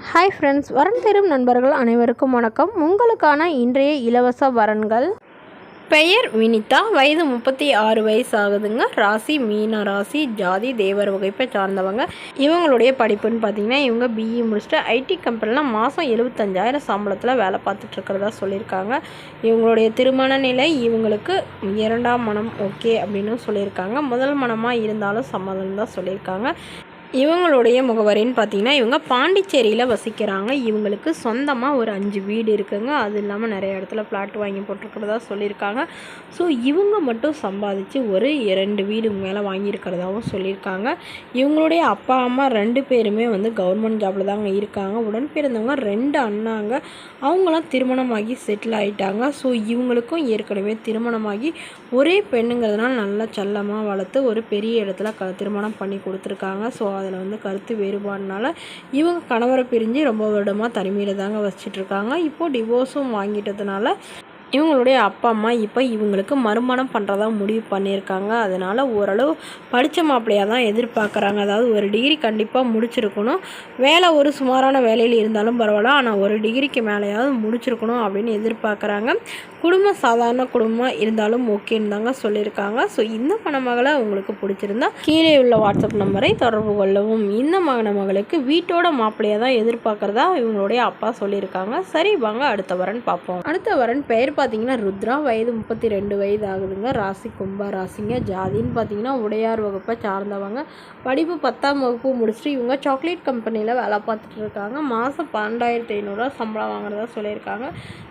Hi friends, வரன் தேடும் நண்பர்கள் அனைவருக்கும் வணக்கம். உங்களுக்கான இன்றைய இலவச வரன்கள். பெயர் வினிதா, வயது 36 வயசு ஆகுதுங்க. ராசி மீன ராசி, ஜாதி தேவர் வகைப்பை சார்ந்தவங்க. இவங்களுடைய படிப்புன்னு பார்த்தீங்கன்னா, இவங்க பிஇ முடிச்சுட்டு ஐடி கம்பெனியில் மாதம் 75,000 சம்பளத்தில் வேலை பார்த்துட்டு இருக்கிறதா சொல்லியிருக்காங்க. இவங்களுடைய திருமண நிலை இவங்களுக்கு 2ஆம் மனம் ஓகே அப்படின்னு சொல்லியிருக்காங்க. முதல் மனமாக இருந்தாலும் சம்மதம் தான் சொல்லியிருக்காங்க. இவங்களுடைய முகவரின்னு பார்த்தீங்கன்னா, இவங்க பாண்டிச்சேரியில் வசிக்கிறாங்க. இவங்களுக்கு சொந்தமாக ஒரு 5 வீடு இருக்குங்க. அது இல்லாமல் நிறைய இடத்துல ஃப்ளாட் வாங்கி போட்டிருக்கிறதா சொல்லியிருக்காங்க. ஸோ இவங்க மட்டும் சம்பாதிச்சு ஒரு 2 வீடு மேலே வாங்கியிருக்கிறதாவும் சொல்லியிருக்காங்க. இவங்களுடைய அப்பா அம்மா 2 பேருமே கவர்மெண்ட் ஜாபில் தாங்க இருக்காங்க. உடன் பிறந்தவங்க 2 அண்ணாங்க. அவங்களாம் திருமணமாகி செட்டில் ஆகிட்டாங்க. ஸோ இவங்களுக்கும் ஏற்கனவே திருமணமாகி ஒரே பெண்ணுங்கிறதுனால நல்லா செல்லமாக வளர்த்து ஒரு பெரிய இடத்துல திருமணம் பண்ணி கொடுத்துருக்காங்க. ஸோ அதில் கருத்து வேறுபாடுனால இவங்க கணவரை பிரிஞ்சு ரொம்ப வருடமாக தனிமையில் தாங்க வச்சிட்ருக்காங்க. இப்போது டிவோர்ஸும் வாங்கிட்டதுனால இவங்களுடைய அப்பா அம்மா இப்போ இவங்களுக்கு மறுமணம் பண்ணுறதா முடிவு பண்ணியிருக்காங்க. அதனால் ஓரளவு படித்த மாப்பிள்ளையாக தான் எதிர்பார்க்குறாங்க. அதாவது ஒரு டிகிரி கண்டிப்பாக முடிச்சிருக்கணும். வேலை ஒரு சுமாரான வேலையில் இருந்தாலும் பரவாயில்ல, ஆனால் ஒரு டிகிரிக்கு மேலேயாவது முடிச்சிருக்கணும் அப்படின்னு எதிர்பார்க்குறாங்க. குடும்பம் சாதாரண குடும்பமாக இருந்தாலும் ஓகேன்னு தாங்க சொல்லியிருக்காங்க. ஸோ இந்த மணமகளை உங்களுக்கு பிடிச்சிருந்தா கீழே உள்ள வாட்ஸ்அப் நம்பரை தொடர்பு கொள்ளவும். இந்த மணமகளுக்கு வீட்டோட மாப்பிள்ளையாக தான் எதிர்பார்க்குறதா இவங்களுடைய அப்பா சொல்லியிருக்காங்க. சரி வாங்க அடுத்த வரன் பார்ப்போம். அடுத்த வரன் பெயர் பார்த்தீங்கன்னா ருத்ரா, வயது 32 வயது ஆகுதுங்க. ராசி கும்ப ராசிங்க. ஜாதின்னு பார்த்தீங்கன்னா உடையார் வகுப்பை சார்ந்தவங்க. படிப்பு 10ஆம் வகுப்பு முடிச்சுட்டு இவங்க சாக்லேட் கம்பெனியில் வேலை பார்த்துட்டு இருக்காங்க. மாதம் 12,500 சம்பளம் வாங்குறதா சொல்லியிருக்காங்க.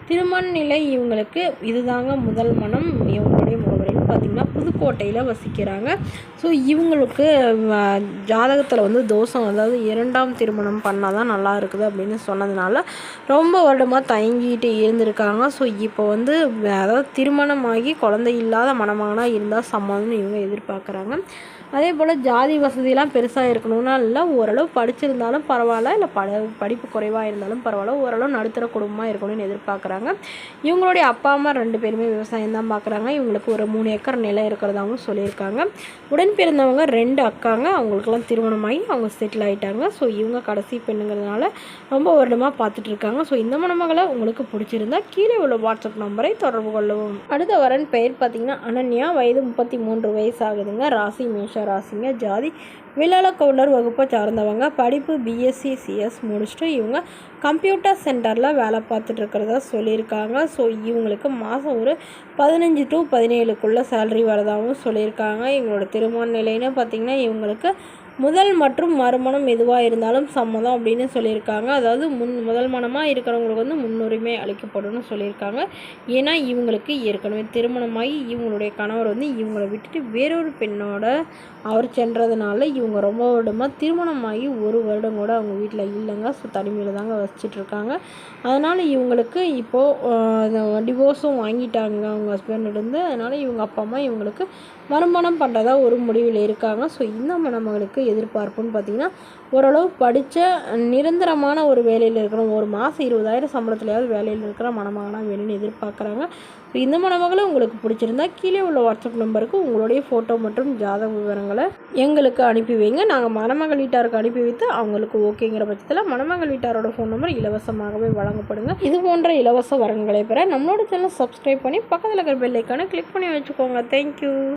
திருமண நிலை இவங்களுக்கு இதுதாங்க முதல் மனம். இவங்களுடைய முகவரின்னு பார்த்தீங்கன்னா புதுக்கோட்டையில் வசிக்கிறாங்க. ஸோ இவங்களுக்கு ஜாதகத்தில் தோஷம், அதாவது 2ஆம் திருமணம் பண்ணால் தான் நல்லா இருக்குது அப்படின்னு சொன்னதுனால ரொம்ப வருடமாக தயங்கிட்டு இருந்திருக்காங்க. ஸோ இப்போ அதாவது திருமணமாகி குழந்தை இல்லாத மணமகனாக இருந்தால் சம்மதம்னு இவங்க எதிர்பார்க்குறாங்க. அதே போல் ஜாதி வசதியெலாம் பெருசாக இருக்கணும்னா இல்லை, ஓரளவு படிச்சிருந்தாலும் பரவாயில்ல, இல்லை படிப்பு குறைவாக இருந்தாலும் பரவாயில்ல, ஓரளவு நடுத்தர குடும்பமாக இருக்கணும்னு எதிர்பார்க்குறாங்க. இவங்களுடைய அப்பா அம்மா 2 பேருமே விவசாயம் தான் பார்க்குறாங்க. இவங்களுக்கு ஒரு 3 ஏக்கர் நிலம் இருக்கிறதாகவும் சொல்லியிருக்காங்க. உடன் பிறந்தவங்க 2 அக்காங்க. அவங்களுக்கெல்லாம் திருமணமாகி அவங்க செட்டில் ஆகிட்டாங்க. ஸோ இவங்க கடைசி பெண்ணுங்கிறதுனால ரொம்ப வருடமாக பார்த்துட்ருக்காங்க. ஸோ இந்த மணமகளை உங்களுக்கு பிடிச்சிருந்தா கீழே உள்ள வாட்ஸ்அப் நம்பரை தொடர்பு கொள்ளவும். அடுத்த வரன் பெயர் பார்த்தீங்கன்னா அனன்யா, வயது 33 வயசு ஆகுதுங்க. ராசி மேஷ ராசிங்க. ஜாதி விலால கவுண்டர் வகுப்பை சார்ந்தவங்க. படிப்பு பிஎஸ்சி சிஎஸ் முடிச்சுட்டு இவங்க கம்ப்யூட்டர் சென்டரில் வேலை பார்த்துட்டு இருக்கிறதா சொல்லியிருக்காங்க. ஸோ இவங்களுக்கு மாதம் ஒரு 15 to 17க்குள்ளே சேலரி வரதாகவும் சொல்லியிருக்காங்க. இவங்களோட திருமண நிலைன்னு பார்த்திங்கன்னா இவங்களுக்கு முதல் மற்றும் மறுமணம் எதுவாக இருந்தாலும் சம்மதம் அப்படின்னு சொல்லியிருக்காங்க. அதாவது முதல் மனமாக இருக்கிறவங்களுக்கு முன்னுரிமை அளிக்கப்படும் சொல்லியிருக்காங்க. ஏன்னா இவங்களுக்கு ஏற்கனவே திருமணமாகி இவங்களுடைய கணவர் இவங்களை விட்டுட்டு வேறொரு பெண்ணோட அவர் சென்றதுனால இவங்க ரொம்ப வருடமாக திருமணமாகி ஒரு வருடம் கூட அவங்க வீட்டில் இல்லைங்க. ஸோ தனிமையில் தாங்க வச்சிட்ருக்காங்க. அதனால் இவங்களுக்கு இப்போது டிவோர்ஸும் வாங்கிட்டாங்க அவங்க ஹஸ்பண்டிருந்து. அதனால் இவங்க அப்பா அம்மா இவங்களுக்கு மறுமணம் பண்ணுறதா ஒரு முடிவில் இருக்காங்க. ஸோ இந்த மணமகளுக்கு எதிர்பார்ப்புன்னு பார்த்திங்கன்னா ஓரளவு படித்த நிரந்தரமான ஒரு வேலையில் இருக்கணும். ஒரு மாதம் 20,000 சம்பளத்துலையாவது வேலையில் இருக்கிற மணமகனாக வேணும்னு எதிர்பார்க்குறாங்க. ஸோ இந்த மணமகளை உங்களுக்கு பிடிச்சிருந்தா கீழே உள்ள வாட்ஸ்அப் நம்பருக்கு உங்களுடைய ஃபோட்டோ மற்றும் ஜாதக விவரங்களை எங்களுக்கு அனுப்பி வைங்க. நாங்கள் மணமகள் வீட்டாருக்கு அனுப்பி வைத்து அவங்களுக்கு ஓகேங்கிற பட்சத்தில் மணமகள் வீட்டாரோட ஃபோன் நம்பர் இலவசமாகவே வழங்கப்படுங்க. இது போன்ற இலவச வரன்களை பெற நம்மளோட சேனல் சப்ஸ்கிரைப் பண்ணி பக்கத்தில் இருக்கிற பெல் ஐக்கானை கிளிக் பண்ணி வச்சுக்கோங்க. தேங்க்யூ.